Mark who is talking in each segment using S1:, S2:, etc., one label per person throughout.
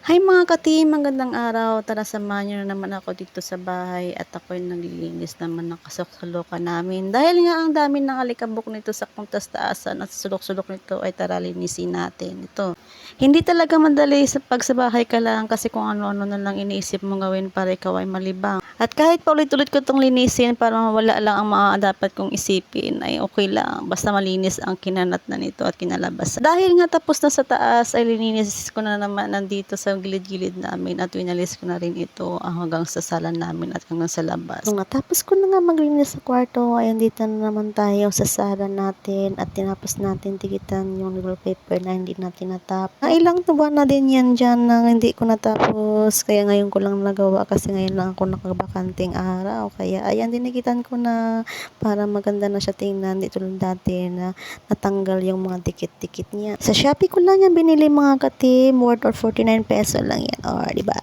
S1: Hi mga ka-team, magandang araw. Tara samahan niyo na naman ako dito sa bahay at ako'y naglilinis naman ng kasuksulokan namin. Dahil nga ang dami ng alikabok nito sa taasan at sulok-sulok nito ay tara linisin natin. Ito. Hindi talaga madali pag sa bahay ka lang kasi kung ano-ano na lang iniisip mong gawin para ikaw ay malibang. At kahit paulit-ulit ko itong linisin para mawala lang ang mga dapat kong isipin ay okay lang. Basta malinis ang kinanat na nito at kinalabas. Dahil nga tapos na sa taas ay lininis ko na naman nandito sa gilid-gilid namin at winalis ko na rin ito hanggang sa sala namin at hanggang sa labas. Nung natapos ko na nga maglinis sa kwarto ay andito na naman tayo sa sala natin at tinapos natin tikitan yung wallpaper na hindi natin natapos. Ilang buwan na din yan dyan na hindi ko natapos kaya ngayon ko lang nagawa kasi ngayon lang ako nakabakanting araw kaya ayan dinikitan ko na para maganda na siya tingnan dito lang dati na natanggal yung mga dikit-dikit niya. Sa Shopee ko lang yan binili mga ka-team, worth or 49 peso lang yan. Or, diba?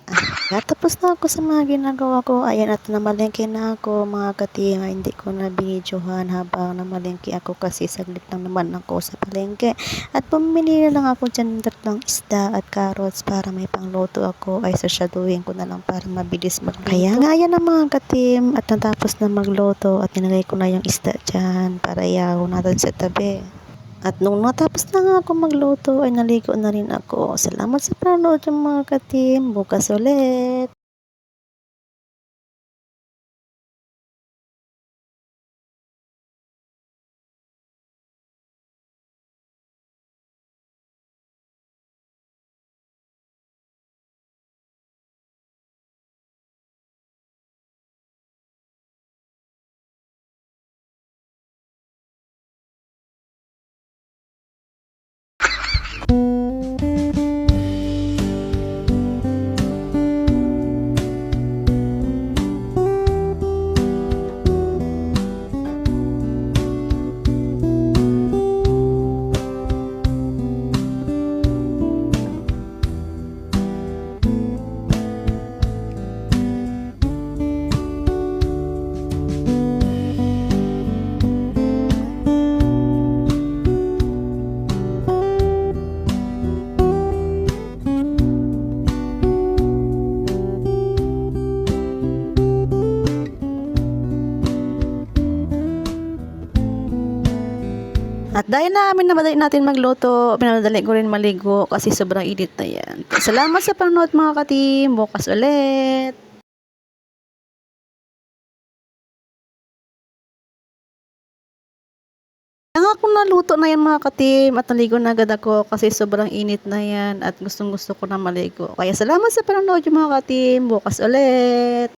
S1: Tapos na ako sa mga ginagawa ko. Ayan, at namalengke na ako mga ka-team. Hindi ko na binidyohan habang namalengke ako kasi saglit lang naman ako sa palengke. At pumili na lang ako dyan ng tatlong isda at carrots para may pangluto ako. Ay, sasyaduhin ko na lang para mabilis magluto. Kaya nga, ayan na mga ka-team. At natapos na magluto at nilagay ko na yung isda dyan para iyaw natin sa tabi. At nung natapos na nga ako magluto ay naligo na rin ako. Salamat sa panonood yung mga ka-team. Bukas ulit. At dahil namin natin magluto, pinadali ko rin maligo kasi sobrang init na yan. Salamat sa panonood mga ka-team. Bukas ulit. Kaya nga kung naluto na yan mga ka-team at naligo na agad ako kasi sobrang init na yan at gustong gusto ko na maligo. Kaya salamat sa panonood yung mga ka-team. Bukas ulit.